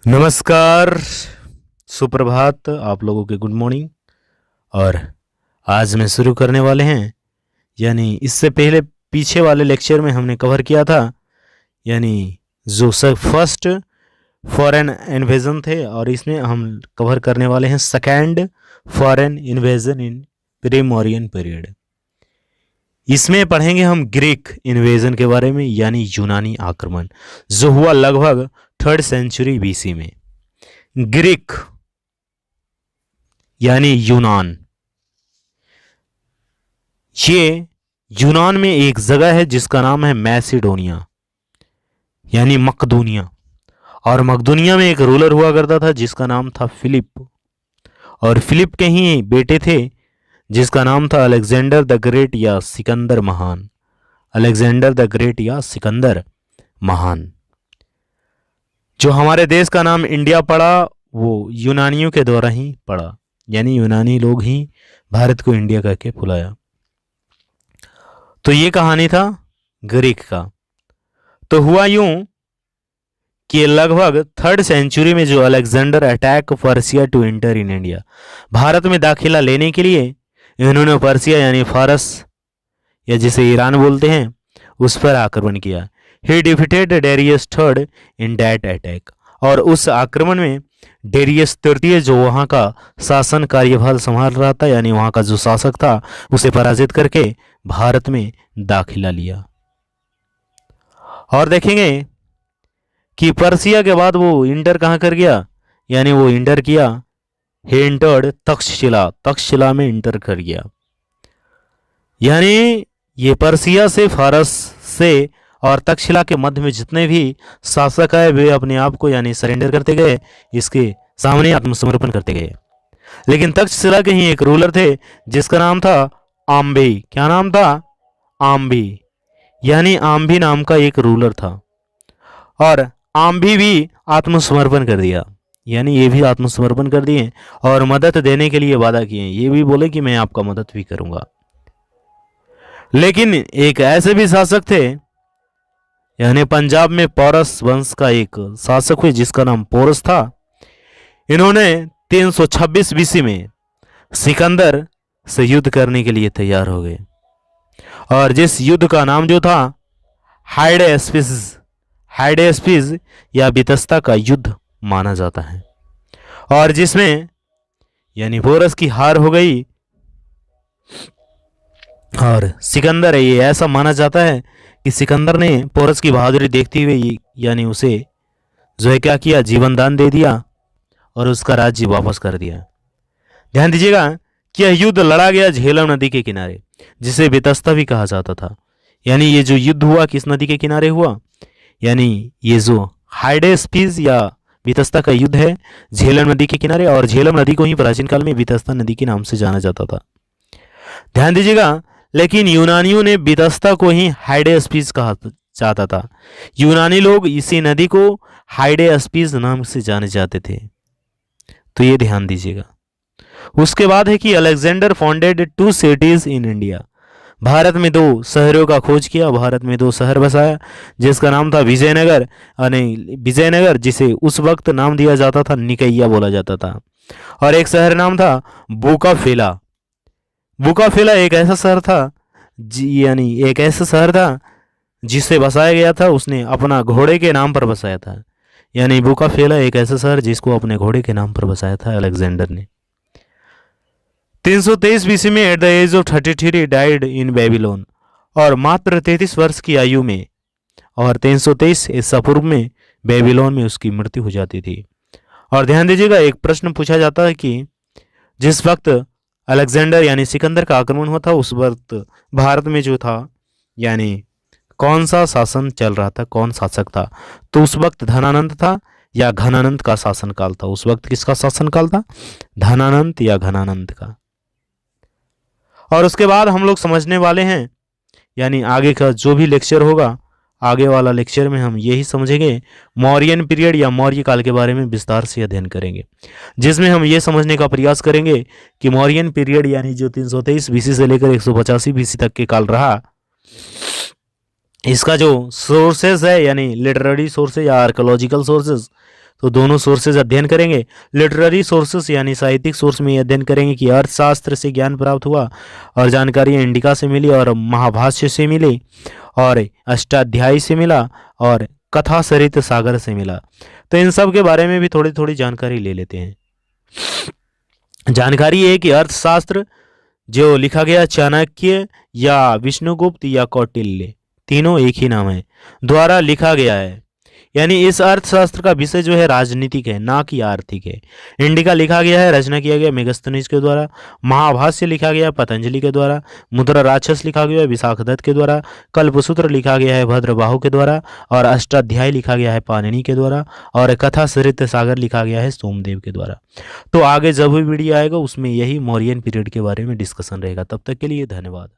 नमस्कार, सुप्रभात आप लोगों के गुड मॉर्निंग। और आज में शुरू करने वाले हैं, यानी इससे पहले पीछे वाले लेक्चर में हमने कवर किया था, यानी जो फर्स्ट फॉरेन इन्वेजन थे, और इसमें हम कवर करने वाले हैं second foreign invasion in pre-Mauryan period. इसमें पढ़ेंगे हम ग्रीक इन्वेजन के बारे में, यानी यूनानी आक्रमण जो हुआ लगभग 3rd सेंचुरी बीसी में। ग्रीक यानी यूनान, ये यूनान में एक जगह है जिसका नाम है मैसिडोनिया यानी मकदूनिया। और मकदूनिया में एक रूलर हुआ करता था जिसका नाम था फिलिप, और फिलिप के ही बेटे थे जिसका नाम था अलेक्जेंडर द ग्रेट या सिकंदर महान। अलेक्जेंडर द ग्रेट या सिकंदर महान। जो हमारे देश का नाम इंडिया पड़ा वो यूनानियों के द्वारा ही पड़ा, यानी यूनानी लोग ही भारत को इंडिया करके बुलाया। तो ये कहानी था ग्रीक का। तो हुआ यूं कि लगभग 3rd सेंचुरी में जो Alexander attack Persia to enter in India, Bharat में दाखिला लेने के लिए इन्होंने पर्सिया यानी फारस या जिसे ईरान बोलते हैं उस पर आक्रमण किया। ही defeated Darius third in that attack, और उस आक्रमण में डेरियस तृतीय जो वहाँ का शासन कार्यभार संभाल रहा था, यानी वहाँ का जो शासक था, उसे पराजित करके भारत में दाखिला लिया। और देखेंगे कि पर्सिया के बाद वो इंटर कहाँ कर गया, यानी वो इंटर किया, ही इंटर्ड तक्षशिला, तक्षशिला में इंटर कर गया। यानी ये पर्सिया से, फारस से और तक्षशिला के मध्य में जितने भी शासक आए वे अपने आप को यानी सरेंडर करते गए, इसके सामने आत्मसमर्पण करते गए। लेकिन तक्षशिला के ही एक रूलर थे जिसका नाम था आम्बी। क्या नाम था? आम्बी, यानी आम्बी नाम का एक रूलर था, और आम्बी भी आत्मसमर्पण कर दिया, यानी ये भी आत्मसमर्पण कर दिए और मदद देने के लिए वादा किए। ये भी बोले कि मैं आपका मदद भी करूंगा। लेकिन एक ऐसे भी शासक थे, यानी पंजाब में पौरस वंश का एक शासक हुए जिसका नाम पोरस था। इन्होंने 326 बीसी में सिकंदर से युद्ध करने के लिए तैयार हो गए, और जिस युद्ध का नाम जो था हाइडेस्पिस या बितस्ता का युद्ध माना जाता है, और जिसमें यानी पोरस की हार हो गई। और सिकंदर, ये ऐसा माना जाता है कि सिकंदर ने पोरस की बहादुरी देखते हुए यानी उसे जो है क्या किया, जीवन दान दे दिया और उसका राज्य वापस कर दिया। ध्यान दीजिएगा कि यह युद्ध लड़ा गया झेलम नदी के किनारे, जिसे बितस्ता भी कहा जाता था। यानी ये जो युद्ध हुआ किस नदी के किनारे हुआ, यानी ये जो हाइडेस्पिस या बितस्ता का युद्ध है झेलम नदी के किनारे, और झेलम नदी को ही प्राचीन काल में बितस्ता नदी के नाम से जाना जाता था। ध्यान दीजिएगा, लेकिन यूनानियों ने बितस्ता को ही हाइडेस्पिस कहा जाता था। यूनानी लोग इसी नदी को हाइडेस्पिस नाम से जाने जाते थे। तो ये ध्यान दीजिएगा। उसके बाद है कि Alexander founded 2 cities in India. Bharat में 2 शहरों का खोज किया, भारत में 2 शहर बसाया, जिसका नाम था विजयनगर, यानी विजयनगर जिसे उस वक्त नाम दिया जाता था निकैया बोला जाता था, और एक शहर नाम था बुकाफेला। बुकाफेला एक ऐसा शहर था यानी एक ऐसा शहर था जिसे बसाया गया था, उसने अपना घोड़े के नाम पर बसाया था। यानी बुकाफेला एक ऐसा शहर जिसको अपने घोड़े के नाम पर बसाया था अलेक्जेंडर ने। 323 बीसी में at the age of 33 died in Babylon, और मात्र 33 वर्ष की आयु में, और 323 ईसा पूर्व में बेबीलोन में उसकी मृत्यु हो जाती थी। और ध्यान दीजिएगा, एक प्रश्न पूछा जाता है कि जिस वक्त अलेक्जेंडर यानी सिकंदर का आक्रमण हुआ था उस वक्त भारत में जो था यानी कौन सा शासन चल रहा था, कौन शासक था? तो उस वक्त धनानंद था या घनानंद का शासनकाल था? उस वक्त किसका शासनकाल था? धनानंद या घनानंद का। और उसके बाद हम लोग समझने वाले हैं, यानी आगे का जो भी लेक्चर होगा, आगे वाला लेक्चर में हम यही समझेंगे, मौर्यन पीरियड या मौर्य काल के बारे में विस्तार से अध्ययन करेंगे, जिसमें हम ये समझने का प्रयास करेंगे कि मौर्यन पीरियड यानी जो 323 बीसी से लेकर 185 बीसी तक के काल रहा, इसका जो सोर्सेज है यानी लिटरेरी सोर्सेज या आर्कोलॉजिकल सोर्सेज, तो दोनों सोर्सेज अध्ययन करेंगे। लिटरेरी सोर्सेस यानी साहित्यिक सोर्स में ये अध्ययन करेंगे कि अर्थशास्त्र से ज्ञान प्राप्त हुआ और जानकारी इंडिका से मिली और महाभाष्य से मिली और अष्टाध्यायी से मिला और कथा सरित सागर से मिला। तो इन सब के बारे में भी थोड़ी थोड़ी जानकारी ले लेते हैं। जानकारी है कि अर्थशास्त्र जो लिखा गया चाणक्य या विष्णुगुप्त या कौटिल्य, तीनों एक ही नाम है, द्वारा लिखा गया है। यानी इस अर्थशास्त्र का विषय जो है राजनीतिक है, ना कि आर्थिक है। इंडिका लिखा गया है, रचना किया गया मेगस्थनीज के द्वारा। महाभाष्य लिखा गया पतंजलि के द्वारा। मुद्रा राक्षस लिखा गया विशाखदत्त के द्वारा। कल्पसूत्र लिखा गया है भद्रबाहु के द्वारा और अष्टाध्यायी लिखा गया है पाणिनि के द्वारा और कथा सरित सागर लिखा गया है सोमदेव के द्वारा। तो आगे जब भी वीडियो आएगा उसमें यही मौर्यन पीरियड के बारे में डिस्कशन रहेगा। तब तक के लिए धन्यवाद।